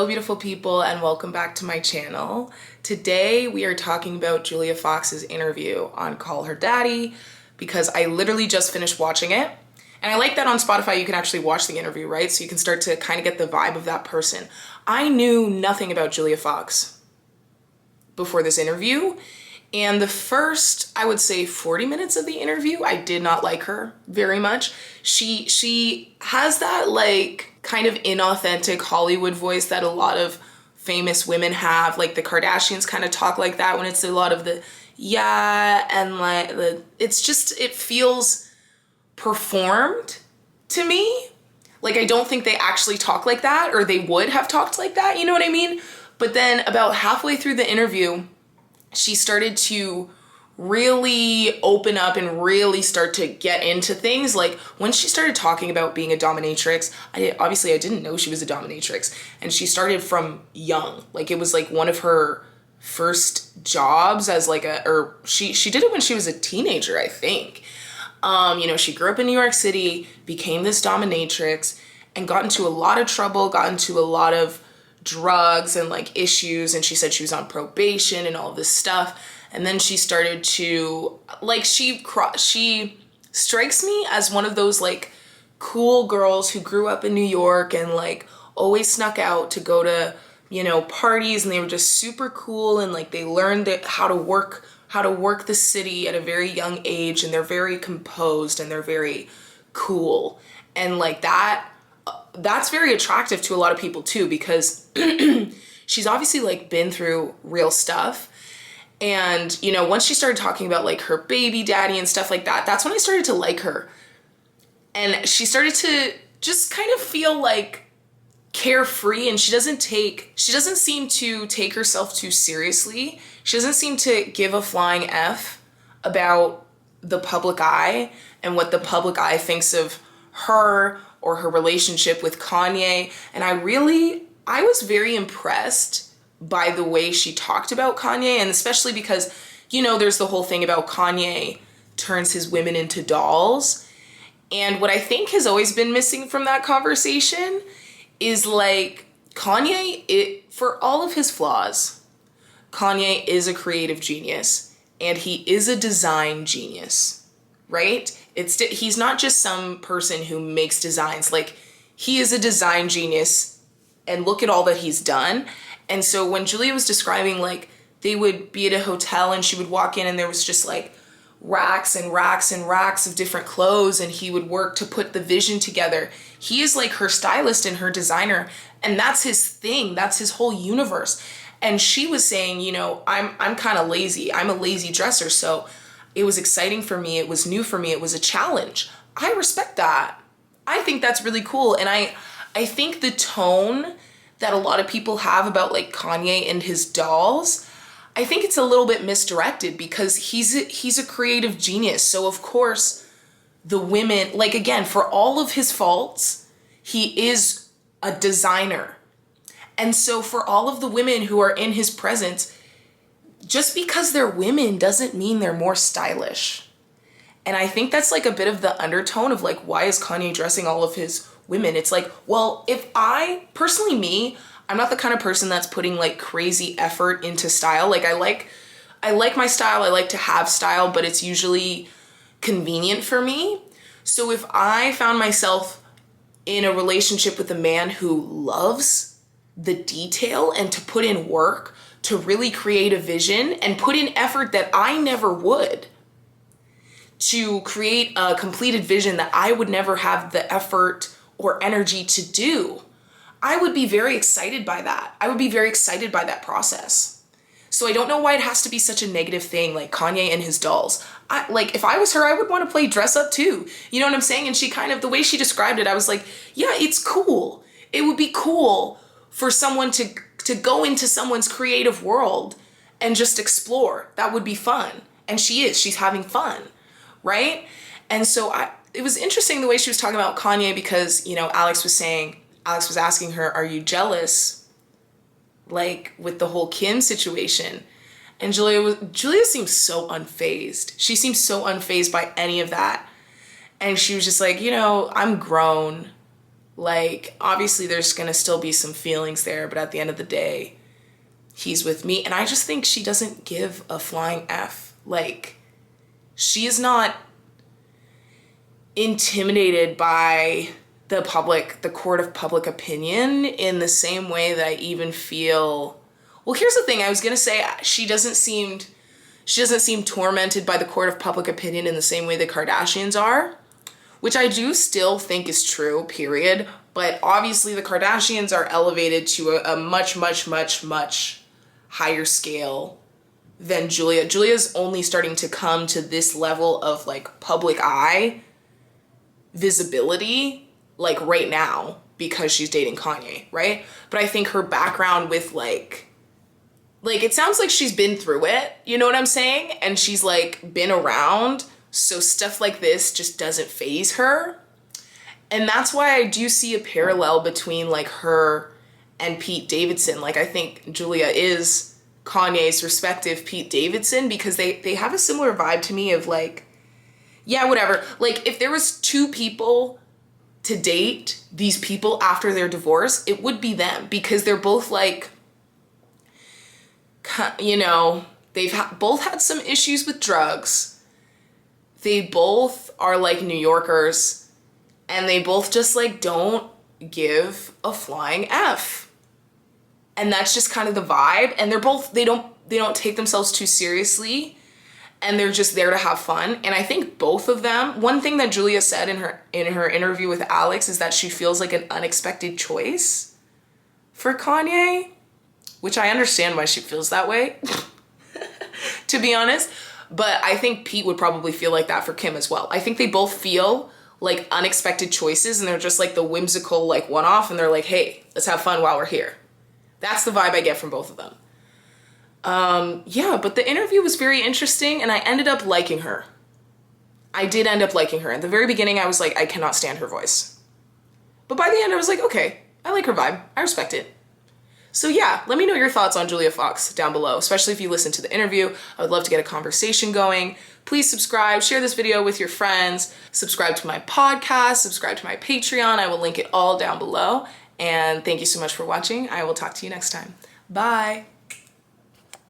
Hello, beautiful people, and welcome back to my channel. Today, we are talking about Julia Fox's interview on Call Her Daddy because I literally just finished watching it. And I like that on Spotify, you can actually watch the interview, right? So you can start to kind of get the vibe of that person. I knew nothing about Julia Fox before this interview. And the first, I would say 40 minutes of the interview, I did not like her very much. She has that like kind of inauthentic Hollywood voice that a lot of famous women have. Like the Kardashians kind of talk like that when it's a lot of the yeah and like it feels performed to me. Like I don't think they actually talk like that, or they would have talked like that, you know what I mean? But then about halfway through the interview, she started to really open up and really start to get into things. Like when she started talking about being a dominatrix, I didn't know she was a dominatrix. And she started from young. Like it was like one of her first jobs as like she did it when she was a teenager, I think. She grew up in New York City, became this dominatrix, and got into a lot of trouble, got into a lot of drugs and like issues, and she said she was on probation and all of this stuff. And then she started to like she strikes me as one of those like cool girls who grew up in New York and like always snuck out to go to parties, and they were just super cool, and like they learned how to work the city at a very young age, and they're very composed and they're very cool, and like that's very attractive to a lot of people too, because she's obviously like been through real stuff. And, once she started talking about like her baby daddy and stuff like that, that's when I started to like her. And she started to just kind of feel like carefree, and she doesn't seem to take herself too seriously. She doesn't seem to give a flying F about the public eye and what the public eye thinks of her or her relationship with Kanye. And I was very impressed by the way she talked about Kanye, and especially because, there's the whole thing about Kanye turns his women into dolls. And what I think has always been missing from that conversation is like Kanye, for all of his flaws, Kanye is a creative genius and he is a design genius, right? He's not just some person who makes designs. Like, he is a design genius, and look at all that he's done. And so when Julia was describing, like, they would be at a hotel and she would walk in and there was just like racks and racks and racks of different clothes, and he would work to put the vision together. He is like her stylist and her designer, and that's his thing. That's his whole universe. And she was saying, I'm kind of lazy. I'm a lazy dresser. So it was exciting for me. It was new for me. It was a challenge. I respect that. I think that's really cool. And I think the tone that a lot of people have about like Kanye and his dolls, I think it's a little bit misdirected, because he's a creative genius. So of course the women, like, again, for all of his faults, he is a designer. And so for all of the women who are in his presence, just because they're women doesn't mean they're more stylish. And I think that's like a bit of the undertone of like, why is Kanye dressing all of his women? It's like, well, I'm not the kind of person that's putting like crazy effort into style. Like I like my style. I like to have style, but it's usually convenient for me. So if I found myself in a relationship with a man who loves the detail and to put in work to really create a vision and put in effort that I never would, to create a completed vision that I would never have the effort or energy to do, I would be very excited by that. I would be very excited by that process. So I don't know why it has to be such a negative thing, like Kanye and his dolls. If I was her, I would want to play dress up too. You know what I'm saying? And she kind of, the way she described it, I was like, yeah, it's cool. It would be cool for someone to go into someone's creative world and just explore. That would be fun. And she's having fun, right? And so it was interesting the way she was talking about Kanye, because, Alex was asking her, are you jealous? Like with the whole Kim situation. And Julia seems so unfazed. She seems so unfazed by any of that. And she was just like, I'm grown. Like, obviously there's gonna still be some feelings there, but at the end of the day, he's with me. And I just think she doesn't give a flying F. Like, she is not intimidated by the court of public opinion in the same way that I even feel. Well, here's the thing. I was gonna say she doesn't seem tormented by the court of public opinion in the same way the Kardashians are, which I do still think is true, period. But obviously the Kardashians are elevated to a much, much, much, much higher scale than Julia. Julia's only starting to come to this level of like public eye visibility like right now because she's dating Kanye, right? But I think her background with like it sounds like she's been through it, you know what I'm saying? And she's like been around, so stuff like this just doesn't faze her. And that's why I do see a parallel between like her and Pete Davidson. Like, I think Julia is Kanye's respective Pete Davidson because they have a similar vibe to me of like, yeah, whatever. Like, if there was two people to date these people after their divorce, it would be them because they're both like, you know, they've both had some issues with drugs. They both are like New Yorkers and they both just like don't give a flying F. And that's just kind of the vibe. And they don't take themselves too seriously and they're just there to have fun. And I think both of them, one thing that Julia said in her interview with Alex is that she feels like an unexpected choice for Kanye, which I understand why she feels that way, to be honest. But I think Pete would probably feel like that for Kim as well. I think they both feel like unexpected choices and they're just like the whimsical like one-off and they're like, hey, let's have fun while we're here. That's the vibe I get from both of them. Yeah, but the interview was very interesting and I ended up liking her. I did end up liking her. At the very beginning, I was like, I cannot stand her voice. But by the end, I was like, okay, I like her vibe. I respect it. So yeah, let me know your thoughts on Julia Fox down below, especially if you listened to the interview. I would love to get a conversation going. Please subscribe, share this video with your friends, subscribe to my podcast, subscribe to my Patreon. I will link it all down below. And thank you so much for watching. I will talk to you next time. Bye.